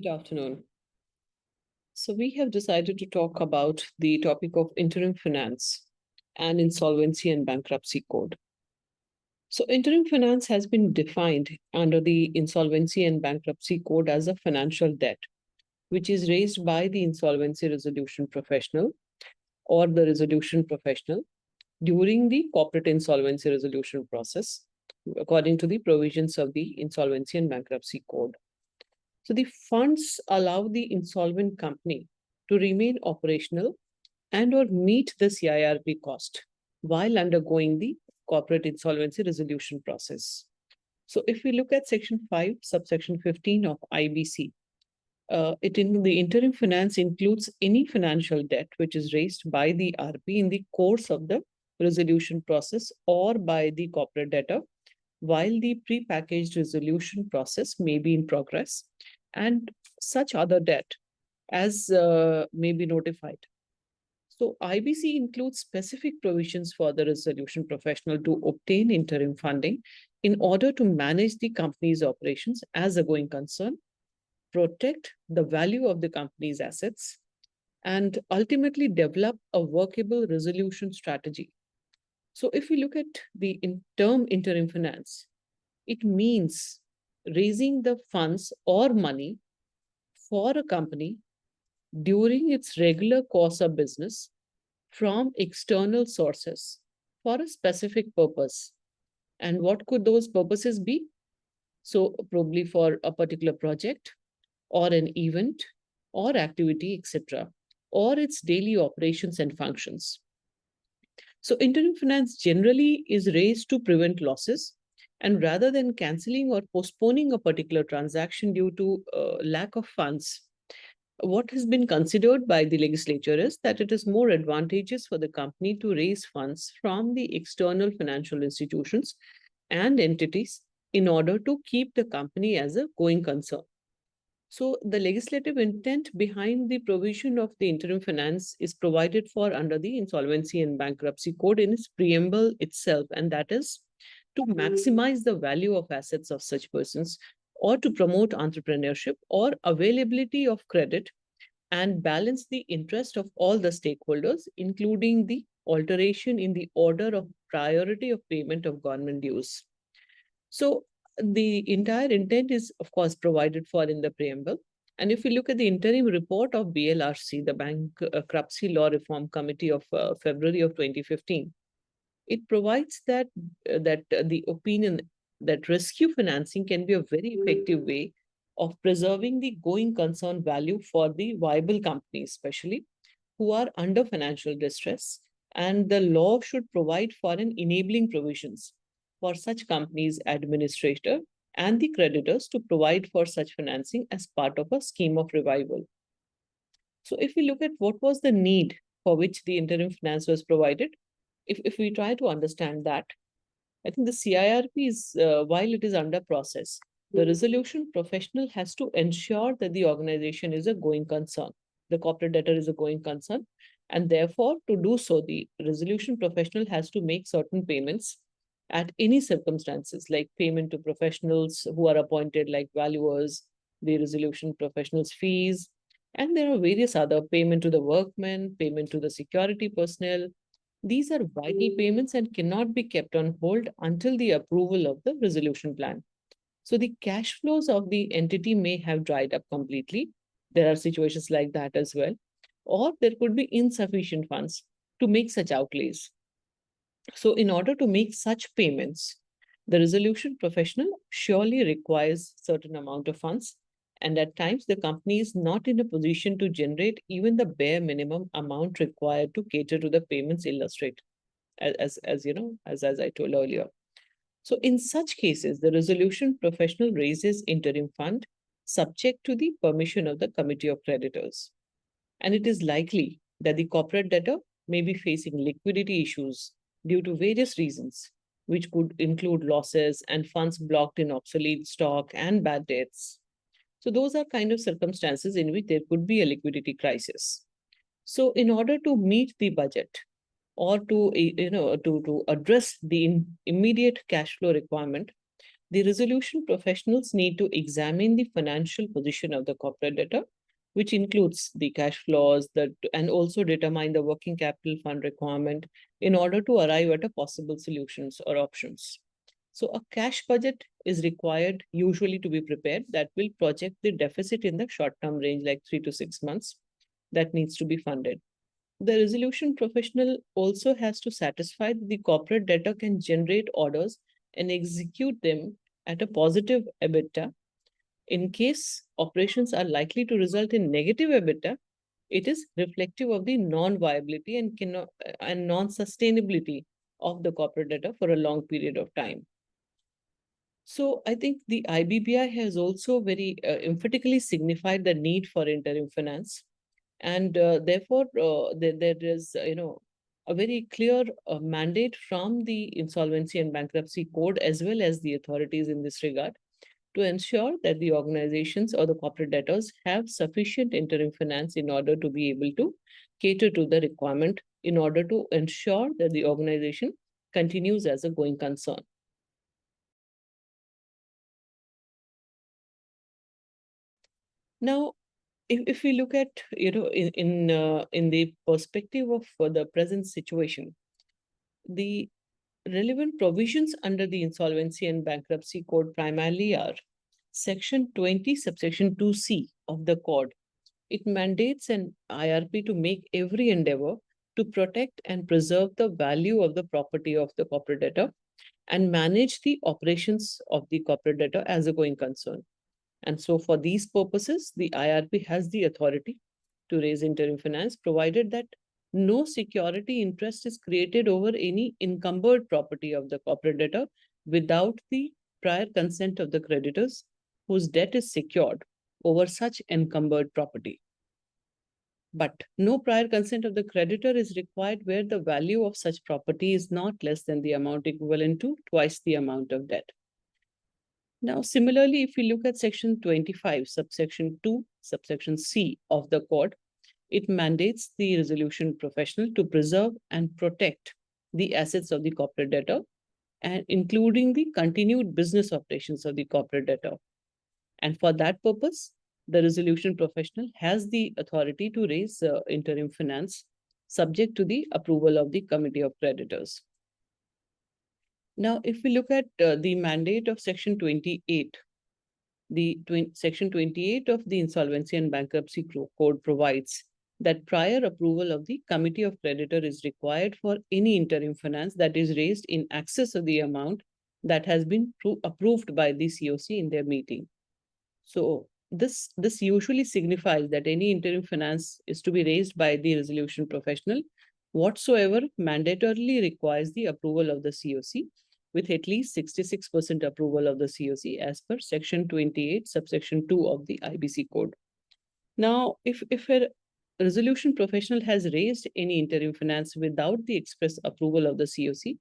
Good afternoon. So we have decided to talk about the topic of interim finance and insolvency and bankruptcy code. So interim finance has been defined under the Insolvency and Bankruptcy Code as a financial debt, which is raised by the insolvency resolution professional or the resolution professional during the corporate insolvency resolution process, according to the provisions of the Insolvency and Bankruptcy Code. So the funds allow the insolvent company to remain operational and or meet the CIRP cost while undergoing the corporate insolvency resolution process. So if we look at section 5, subsection 15 of IBC, the interim finance includes any financial debt which is raised by the RP in the course of the resolution process or by the corporate debtor while the prepackaged resolution process may be in progress, and such other debt as may be notified. So IBC includes specific provisions for the resolution professional to obtain interim funding in order to manage the company's operations as a going concern, protect the value of the company's assets, and ultimately develop a workable resolution strategy. So if we look at the term interim finance, it means raising the funds or money for a company during its regular course of business from external sources for a specific purpose. And what could those purposes be? So probably for a particular project or an event or activity, etc., or its daily operations and functions. So interim finance generally is raised to prevent losses, and rather than canceling or postponing a particular transaction due to lack of funds, what has been considered by the legislature is that it is more advantageous for the company to raise funds from the external financial institutions and entities in order to keep the company as a going concern. So the legislative intent behind the provision of the interim finance is provided for under the Insolvency and Bankruptcy Code in its preamble itself, and that is to maximize the value of assets of such persons or to promote entrepreneurship or availability of credit and balance the interest of all the stakeholders, including the alteration in the order of priority of payment of government dues. So the entire intent is, of course, provided for in the preamble. And if we look at the interim report of BLRC, the Bankruptcy Law Reform Committee of February of 2015, it provides that the opinion that rescue financing can be a very effective way of preserving the going concern value for the viable companies, especially who are under financial distress. And the law should provide for an enabling provisions for such companies' administrator and the creditors to provide for such financing as part of a scheme of revival. So if we look at what was the need for which the interim finance was provided, if we try to understand that, I think the CIRP is, while it is under process, the resolution professional has to ensure that the organization is a going concern. The corporate debtor is a going concern. And therefore, to do so, the resolution professional has to make certain payments at any circumstances, like payment to professionals who are appointed like valuers, the resolution professionals' fees, and there are various other payment to the workmen, payment to the security personnel. These are vital payments and cannot be kept on hold until the approval of the resolution plan. So the cash flows of the entity may have dried up completely. There are situations like that as well. Or there could be insufficient funds to make such outlays. So in order to make such payments, the resolution professional surely requires certain amount of funds. And at times, the company is not in a position to generate even the bare minimum amount required to cater to the payments illustrated, as I told earlier. So in such cases, the resolution professional raises interim fund subject to the permission of the committee of creditors. And it is likely that the corporate debtor may be facing liquidity issues due to various reasons, which could include losses and funds blocked in obsolete stock and bad debts. So those are kind of circumstances in which there could be a liquidity crisis. So in order to meet the budget or to address the immediate cash flow requirement, The resolution professionals need to examine the financial position of the corporate debtor, which includes the cash flows and also determine the working capital fund requirement in order to arrive at a possible solutions or options. So a cash budget is required usually to be prepared that will project the deficit in the short-term range, like 3 to 6 months, that needs to be funded. The resolution professional also has to satisfy that the corporate debtor can generate orders and execute them at a positive EBITDA. In case operations are likely to result in negative EBITDA, it is reflective of the non-viability and non-sustainability of the corporate debtor for a long period of time. So I think the IBBI has also very emphatically signified the need for interim finance, and therefore there is a very clear mandate from the Insolvency and Bankruptcy Code as well as the authorities in this regard to ensure that the organizations or the corporate debtors have sufficient interim finance in order to be able to cater to the requirement in order to ensure that the organization continues as a going concern. Now, if we look at in the perspective of the present situation, the relevant provisions under the Insolvency and Bankruptcy Code primarily are Section 20, subsection 2C of the code. It mandates an IRP to make every endeavor to protect and preserve the value of the property of the corporate debtor and manage the operations of the corporate debtor as a going concern. And so for these purposes, the IRP has the authority to raise interim finance, provided that no security interest is created over any encumbered property of the corporate debtor without the prior consent of the creditors whose debt is secured over such encumbered property. But no prior consent of the creditor is required where the value of such property is not less than the amount equivalent to twice the amount of debt. Now, similarly, if we look at Section 25, subsection 2, subsection C of the Code, it mandates the resolution professional to preserve and protect the assets of the corporate debtor, and including the continued business operations of the corporate debtor. And for that purpose, the resolution professional has the authority to raise interim finance subject to the approval of the Committee of Creditors. Now, if we look at the mandate of Section 28, Section 28 of the Insolvency and Bankruptcy Code provides that prior approval of the Committee of Creditor is required for any interim finance that is raised in excess of the amount that has been approved by the COC in their meeting. So this usually signifies that any interim finance is to be raised by the resolution professional whatsoever mandatorily requires the approval of the COC, with at least 66% approval of the COC as per Section 28, subsection 2 of the IBC Code. Now, if a resolution professional has raised any interim finance without the express approval of the COC,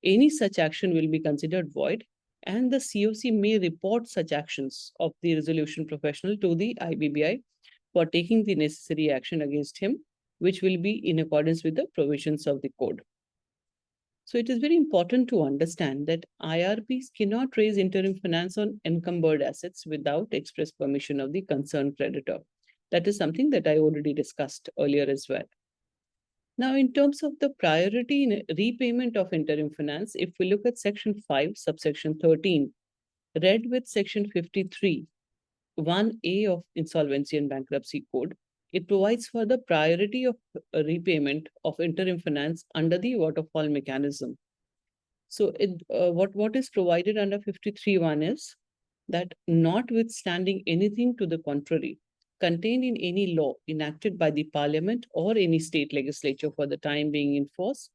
any such action will be considered void, and the COC may report such actions of the resolution professional to the IBBI for taking the necessary action against him, which will be in accordance with the provisions of the code. So it is very important to understand that IRPs cannot raise interim finance on encumbered assets without express permission of the concerned creditor. That is something that I already discussed earlier as well. Now, in terms of the priority in repayment of interim finance, if we look at Section 5, subsection 13, read with Section 53, 1A of Insolvency and Bankruptcy Code, it provides for the priority of repayment of interim finance under the waterfall mechanism. So what is provided under 53(1) is that notwithstanding anything to the contrary contained in any law enacted by the Parliament or any state legislature for the time being in force,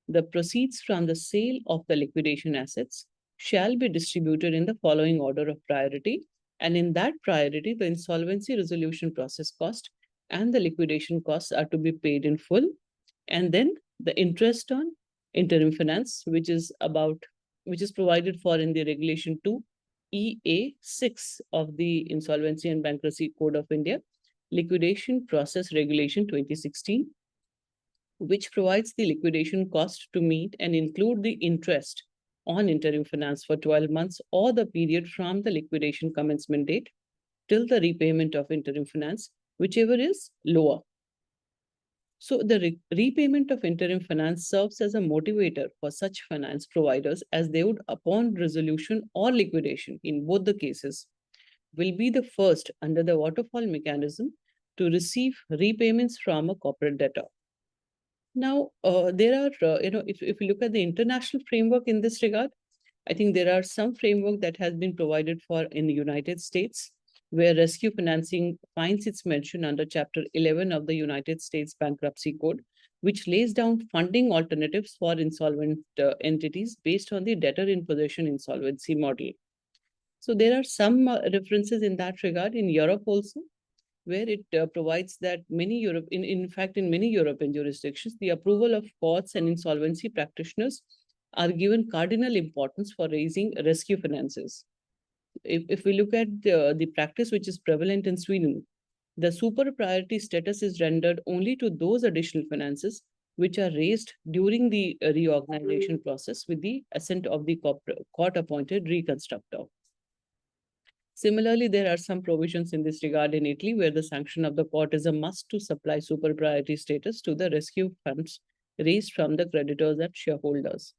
the proceeds from the sale of the liquidation assets shall be distributed in the following order of priority. And in that priority, the insolvency resolution process cost and the liquidation costs are to be paid in full. And then the interest on interim finance, which is provided for in the Regulation 2 EA6 of the Insolvency and Bankruptcy Code of India, Liquidation Process Regulation 2016, which provides the liquidation cost to meet and include the interest on interim finance for 12 months or the period from the liquidation commencement date till the repayment of interim finance, whichever is lower. So the repayment of interim finance serves as a motivator for such finance providers, as they would, upon resolution or liquidation in both the cases, will be the first under the waterfall mechanism to receive repayments from a corporate debtor. Now, there are, if you look at the international framework in this regard, I think there are some framework that has been provided for in the United States, where rescue financing finds its mention under Chapter 11 of the United States Bankruptcy Code, which lays down funding alternatives for insolvent entities based on the debtor in possession insolvency model. So there are some references in that regard in Europe also, where it provides that in fact, in many European jurisdictions, the approval of courts and insolvency practitioners are given cardinal importance for raising rescue finances. If we look at the practice which is prevalent in Sweden, the super priority status is rendered only to those additional finances which are raised during the reorganization process with the assent of the court-appointed reconstructor. Similarly, there are some provisions in this regard in Italy, where the sanction of the court is a must to supply super priority status to the rescue funds raised from the creditors and shareholders.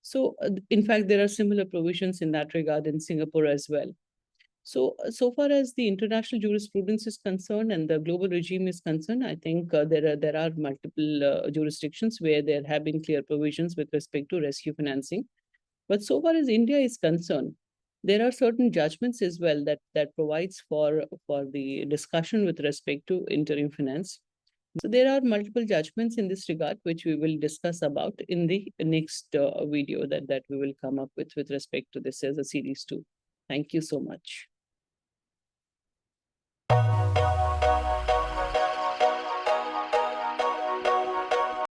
So, in fact, there are similar provisions in that regard in Singapore as well. So, so far as the international jurisprudence is concerned and the global regime is concerned, I think there are multiple jurisdictions where there have been clear provisions with respect to rescue financing. But so far as India is concerned, there are certain judgments as well that provides for the discussion with respect to interim finance. So there are multiple judgments in this regard, which we will discuss about in the next video that we will come up with respect to this as a series 2. Thank you so much.